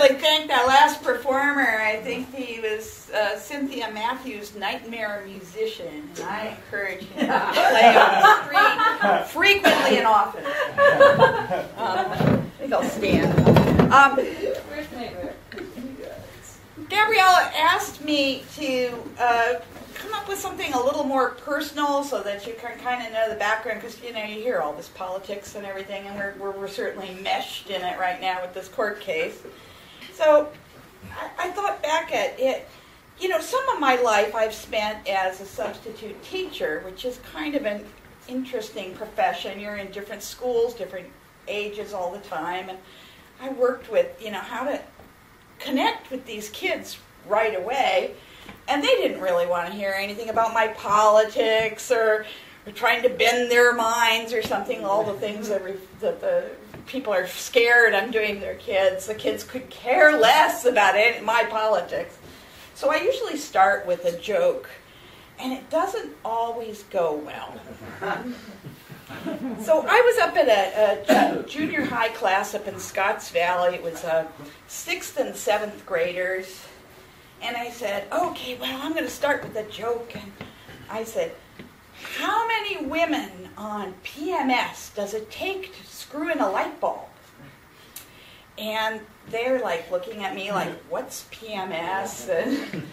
really thank that last performer. I think he was Cynthia Matthews' nightmare musician, and I encourage him to play on the street frequently and often. I think I'll stand. Gabriella asked me to come up with something a little more personal so that you can kind of know the background, because you hear all this politics and everything, and we're certainly meshed in it right now with this court case. So I thought back at it. Some of my life I've spent as a substitute teacher, which is kind of an interesting profession. You're in different schools, different ages all the time, and I worked with how to connect with these kids right away. And they didn't really want to hear anything about my politics or trying to bend their minds or something, all the things that the people are scared I'm doing to their kids. The kids could care less about my politics. So I usually start with a joke, and it doesn't always go well. So I was up at a junior high class up in Scotts Valley. It was 6th and 7th graders. And I said, okay, well, I'm going to start with a joke. And I said, how many women on PMS does it take to screw in a light bulb? And they're like looking at me like, what's PMS? And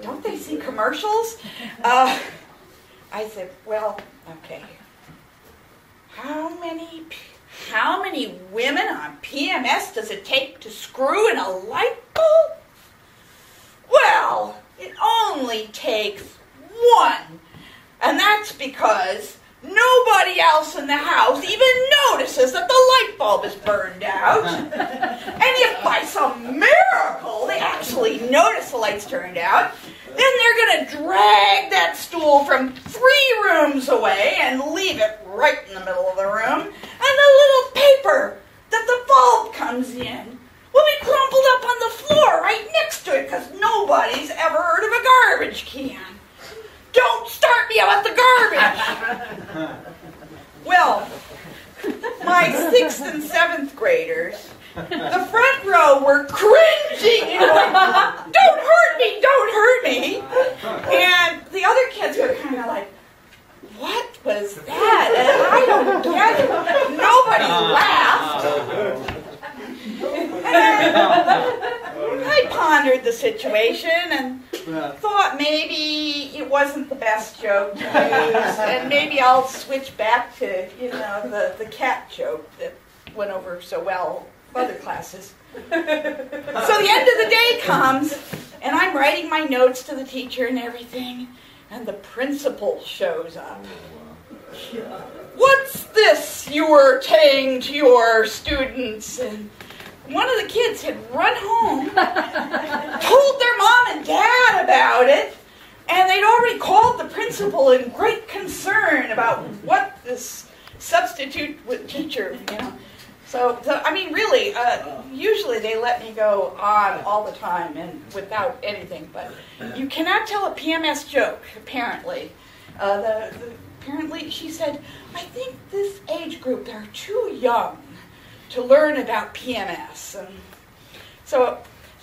don't they see commercials? I said, well, okay. How many women on PMS does it take to screw in a light bulb? Well, it only takes one, and that's because nobody else in the house even notices that the light bulb is burned out. And if by some miracle they actually notice the light's turned out, then they're going to drag that stool from 3 rooms away and leave it right in the middle of the room, and the little paper that the bulb comes in will be crumpled up on the floor right next to it, because nobody's ever heard of a garbage can. Don't start me about the garbage. Well, my 6th and 7th graders, the front row were cringing and going, don't hurt me, don't hurt me. And the other kids were kind of like, what was that? And I don't get it. Nobody laughed. I pondered the situation and thought maybe it wasn't the best joke to use, and maybe I'll switch back to the cat joke that went over so well with other classes. So the end of the day comes, and I'm writing my notes to the teacher and everything, and the principal shows up. What's this you were saying to your students? And one of the kids had run home, told their mom and dad about it, and they'd already called the principal in great concern about what this substitute teacher, So I mean, really, usually they let me go on all the time and without anything, but you cannot tell a PMS joke, apparently. Apparently, she said, I think this age group, they're too young to learn about PMS. And so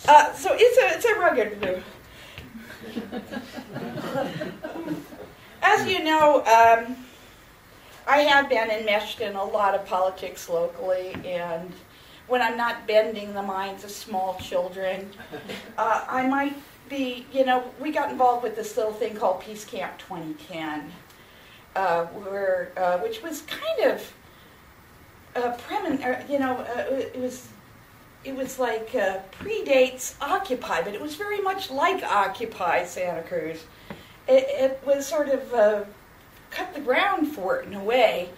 it's a rugged view. As you know, I have been enmeshed in a lot of politics locally, and when I'm not bending the minds of small children, I might be, we got involved with this little thing called Peace Camp 2010, which was kind of it was like predates Occupy, but it was very much like Occupy Santa Cruz. It was sort of cut the ground for it in a way.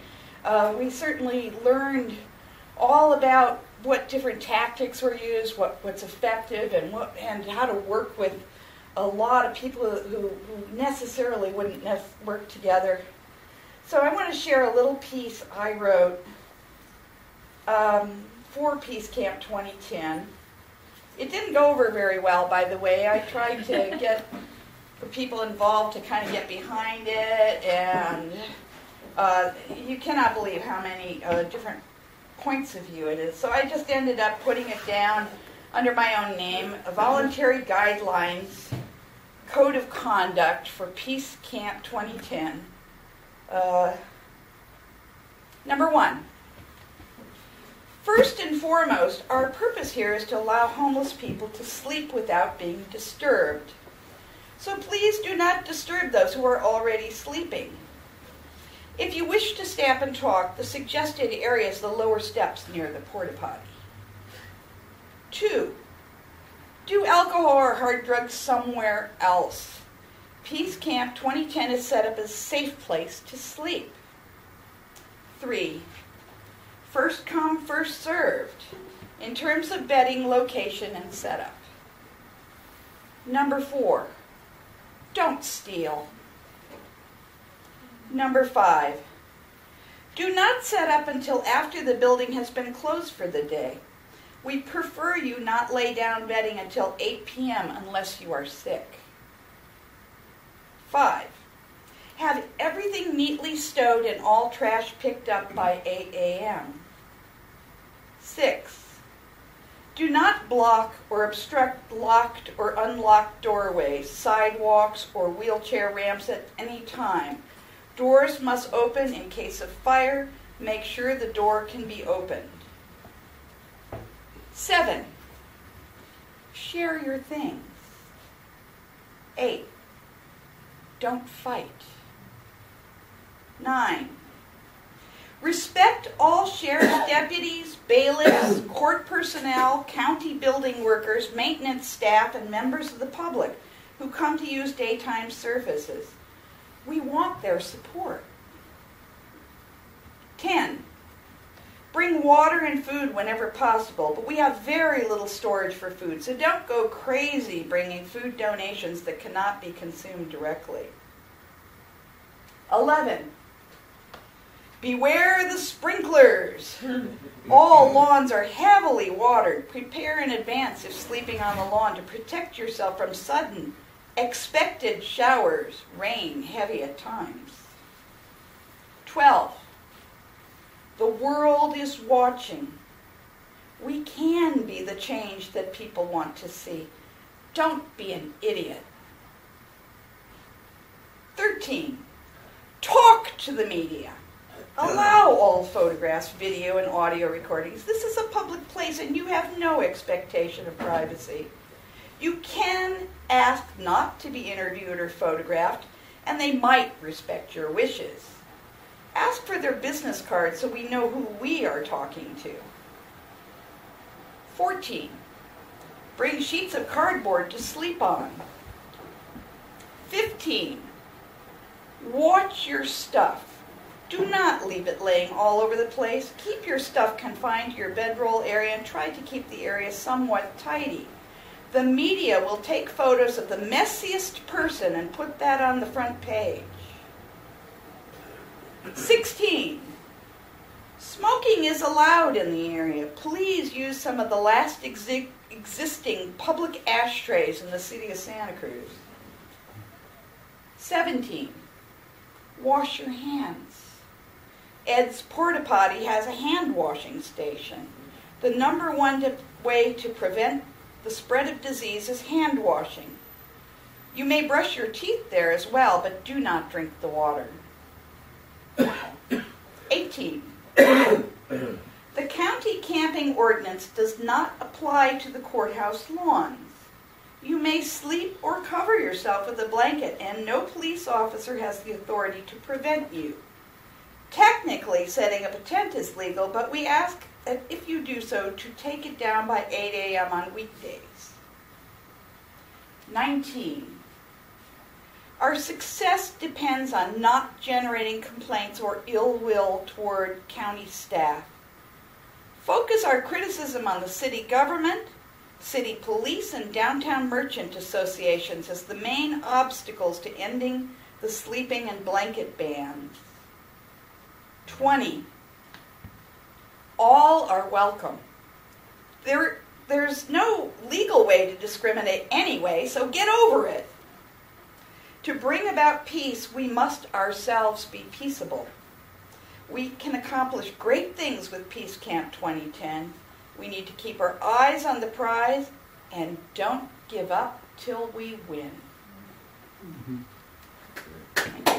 We certainly learned all about what different tactics were used, what's effective, and how to work with a lot of people who necessarily wouldn't work together. So I want to share a little piece I wrote for Peace Camp 2010. It didn't go over very well, by the way. I tried to get the people involved to kind of get behind it, and you cannot believe how many different points of view it is. So I just ended up putting it down under my own name, voluntary guidelines, code of conduct for Peace Camp 2010. Number 1. First and foremost, our purpose here is to allow homeless people to sleep without being disturbed. So please do not disturb those who are already sleeping. If you wish to stay up and talk, the suggested area is the lower steps near the porta potty. 2. Do alcohol or hard drugs somewhere else. Peace Camp 2010 is set up as a safe place to sleep. 3. First come, first served, in terms of bedding, location, and setup. Number 4. Don't steal. Number 5. Do not set up until after the building has been closed for the day. We prefer you not lay down bedding until 8 p.m. unless you are sick. 5. Have everything neatly stowed and all trash picked up by 8 a.m. 6. Do not block or obstruct locked or unlocked doorways, sidewalks, or wheelchair ramps at any time. Doors must open in case of fire. Make sure the door can be opened. 7. Share your things. 8. Don't fight. 9. Respect all sheriff's deputies, bailiffs, court personnel, county building workers, maintenance staff, and members of the public who come to use daytime services. We want their support. 10. Bring water and food whenever possible, but we have very little storage for food, so don't go crazy bringing food donations that cannot be consumed directly. 11. Beware the sprinklers. All lawns are heavily watered. Prepare in advance if sleeping on the lawn to protect yourself from sudden, expected showers, rain, heavy at times. 12. The world is watching. We can be the change that people want to see. Don't be an idiot. 13. Talk to the media. Allow all photographs, video, and audio recordings. This is a public place and you have no expectation of privacy. You can ask not to be interviewed or photographed, and they might respect your wishes. Ask for their business cards so we know who we are talking to. 14. Bring sheets of cardboard to sleep on. 15. Watch your stuff. Do not leave it laying all over the place. Keep your stuff confined to your bedroll area and try to keep the area somewhat tidy. The media will take photos of the messiest person and put that on the front page. 16. Smoking is allowed in the area. Please use some of the last existing public ashtrays in the city of Santa Cruz. 17. Wash your hands. Ed's Porta Potty has a hand washing station. The number one way to prevent the spread of disease is hand washing. You may brush your teeth there as well, but do not drink the water. 18. The county camping ordinance does not apply to the courthouse lawns. You may sleep or cover yourself with a blanket, and no police officer has the authority to prevent you. Technically, setting up a tent is legal, but we ask that if you do so, to take it down by 8 a.m. on weekdays. 19. Our success depends on not generating complaints or ill will toward county staff. Focus our criticism on the city government, city police, and downtown merchant associations as the main obstacles to ending the sleeping and blanket bans. 20. All are welcome. There's no legal way to discriminate anyway, so get over it. To bring about peace, we must ourselves be peaceable. We can accomplish great things with Peace Camp 2010. We need to keep our eyes on the prize and don't give up till we win. Mm-hmm. Thank you.